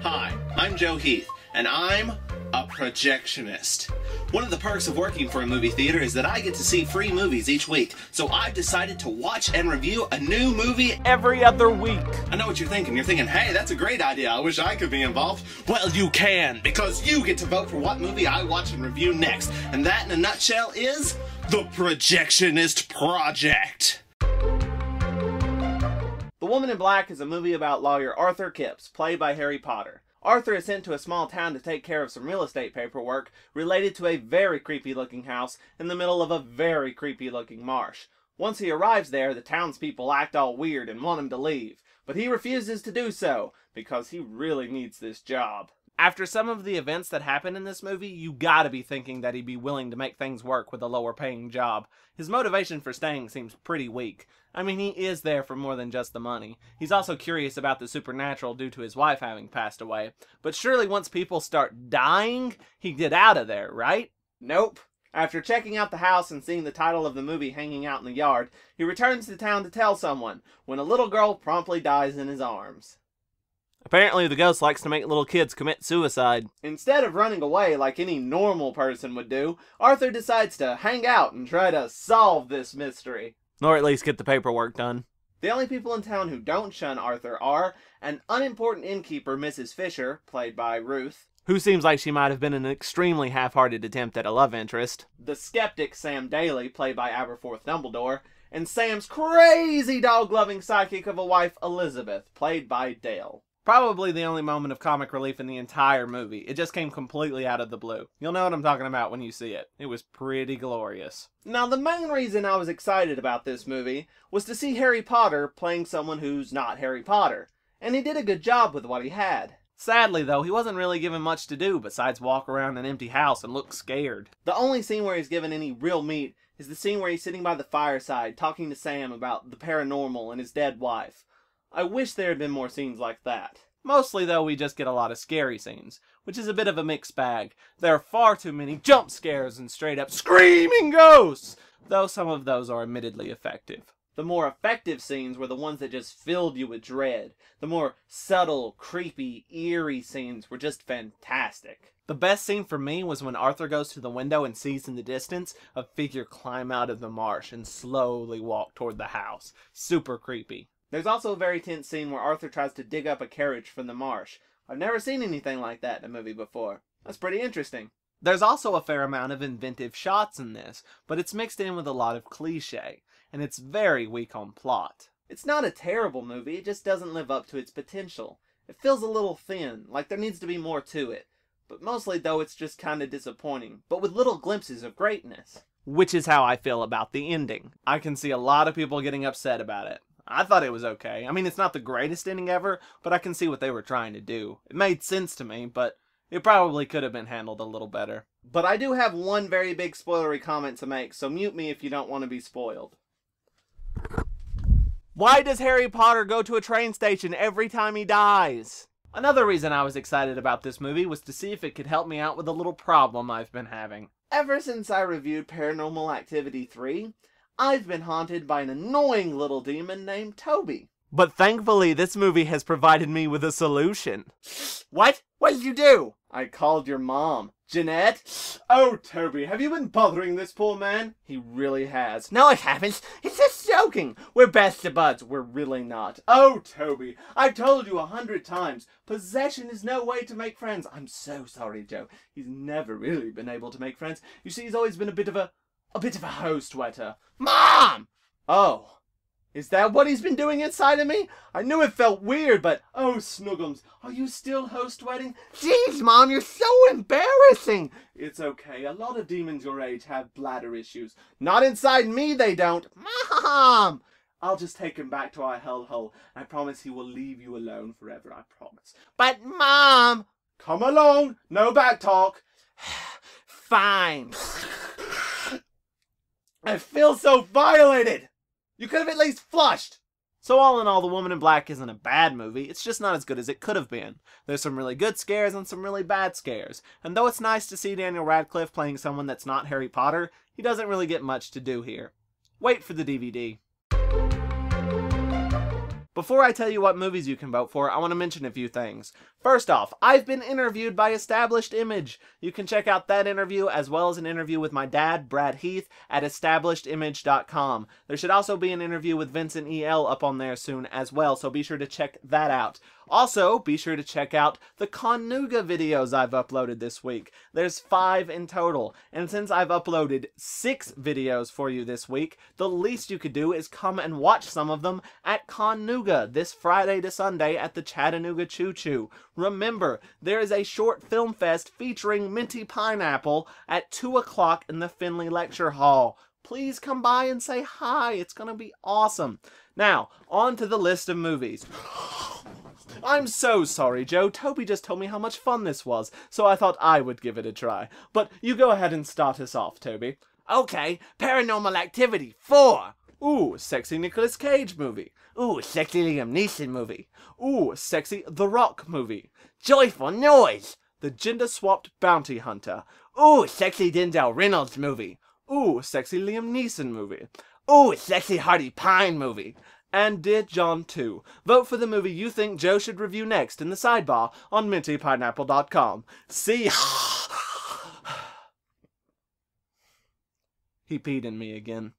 Hi, I'm Heath, and I'm a projectionist. One of the perks of working for a movie theater is that I get to see free movies each week, so I've decided to watch and review a new movie every other week. I know what you're thinking. You're thinking, hey, that's a great idea. I wish I could be involved. Well, you can, because you get to vote for what movie I watch and review next. And that, in a nutshell, is the Projectionist Project. The Woman in Black is a movie about lawyer Arthur Kipps, played by Harry Potter. Arthur is sent to a small town to take care of some real estate paperwork related to a very creepy looking house in the middle of a very creepy looking marsh. Once he arrives there, the townspeople act all weird and want him to leave, but he refuses to do so because he really needs this job. After some of the events that happen in this movie, you gotta be thinking that he'd be willing to make things work with a lower paying job. His motivation for staying seems pretty weak. I mean, he is there for more than just the money. He's also curious about the supernatural due to his wife having passed away. But surely once people start dying, he'd get out of there, right? Nope. After checking out the house and seeing the title of the movie hanging out in the yard, he returns to town to tell someone, when a little girl promptly dies in his arms. Apparently the ghost likes to make little kids commit suicide. Instead of running away like any normal person would do, Arthur decides to hang out and try to solve this mystery. Or at least get the paperwork done. The only people in town who don't shun Arthur are an unimportant innkeeper, Mrs. Fisher, played by Ruth, who seems like she might have been an extremely half-hearted attempt at a love interest, the skeptic Sam Daly, played by Aberforth Dumbledore, and Sam's crazy dog-loving psychic of a wife, Elizabeth, played by Dale. Probably the only moment of comic relief in the entire movie. It just came completely out of the blue. You'll know what I'm talking about when you see it. It was pretty glorious. Now, the main reason I was excited about this movie was to see Harry Potter playing someone who's not Harry Potter. And he did a good job with what he had. Sadly, though, he wasn't really given much to do besides walk around an empty house and look scared. The only scene where he's given any real meat is the scene where he's sitting by the fireside talking to Sam about the paranormal and his dead wife. I wish there had been more scenes like that. Mostly, though, we just get a lot of scary scenes, which is a bit of a mixed bag. There are far too many jump scares and straight-up screaming ghosts, though some of those are admittedly effective. The more effective scenes were the ones that just filled you with dread. The more subtle, creepy, eerie scenes were just fantastic. The best scene for me was when Arthur goes to the window and sees in the distance a figure climb out of the marsh and slowly walk toward the house. Super creepy. There's also a very tense scene where Arthur tries to dig up a carriage from the marsh. I've never seen anything like that in a movie before. That's pretty interesting. There's also a fair amount of inventive shots in this, but it's mixed in with a lot of cliche, and it's very weak on plot. It's not a terrible movie, it just doesn't live up to its potential. It feels a little thin, like there needs to be more to it. But mostly, though, it's just kinda disappointing, but with little glimpses of greatness. Which is how I feel about the ending. I can see a lot of people getting upset about it. I thought it was okay. I mean, it's not the greatest ending ever, but I can see what they were trying to do. It made sense to me, but it probably could have been handled a little better. But I do have one very big spoilery comment to make, so mute me if you don't want to be spoiled. Why does Harry Potter go to a train station every time he dies? Another reason I was excited about this movie was to see if it could help me out with a little problem I've been having. Ever since I reviewed Paranormal Activity 3, I've been haunted by an annoying little demon named Toby. But thankfully, this movie has provided me with a solution. What? What did you do? I called your mom. Jennet? Oh, Toby, have you been bothering this poor man? He really has. No, I haven't. He's just joking. We're best of buds. We're really not. Oh, Toby, I've told you 100 times. Possession is no way to make friends. I'm so sorry, Joe. He's never really been able to make friends. You see, he's always been a bit of a host wetter. Mom! Oh, is that what he's been doing inside of me? I knew it felt weird, but oh, Snuggums, are you still host wetting? Jeez, Mom, you're so embarrassing. It's okay. A lot of demons your age have bladder issues. Not inside me, they don't. Mom! I'll just take him back to our hellhole. I promise he will leave you alone forever, I promise. But, Mom! Come along. No back talk. Fine. I feel so violated! You could have at least flushed! So all in all, The Woman in Black isn't a bad movie, it's just not as good as it could have been. There's some really good scares and some really bad scares, and though it's nice to see Daniel Radcliffe playing someone that's not Harry Potter, he doesn't really get much to do here. Wait for the DVD. Before I tell you what movies you can vote for, I want to mention a few things. First off, I've been interviewed by Established Image. You can check out that interview as well as an interview with my dad, Brad Heath, at establishedimage.com. There should also be an interview with Vincent E.L. up on there soon as well, so be sure to check that out. Also, be sure to check out the Connuga videos I've uploaded this week. There's 5 in total, and since I've uploaded 6 videos for you this week, the least you could do is come and watch some of them at Connuga this Friday to Sunday at the Chattanooga Choo Choo. Remember, there is a short film fest featuring Minty Pineapple at 2 o'clock in the Finley Lecture Hall. Please come by and say hi. It's gonna be awesome. Now, on to the list of movies. I'm so sorry, Joe. Toby just told me how much fun this was, so I thought I would give it a try. But you go ahead and start us off, Toby. Okay, Paranormal Activity 4. Ooh, sexy Nicolas Cage movie. Ooh, sexy Liam Neeson movie. Ooh, sexy The Rock movie. Joyful Noise. The Gender-Swapped Bounty Hunter. Ooh, sexy Denzel Reynolds movie. Ooh, sexy Liam Neeson movie. Ooh, sexy Hardy Pine movie. And Dear John 2. Vote for the movie you think Joe should review next in the sidebar on mintypineapple.com. See? He peed in me again.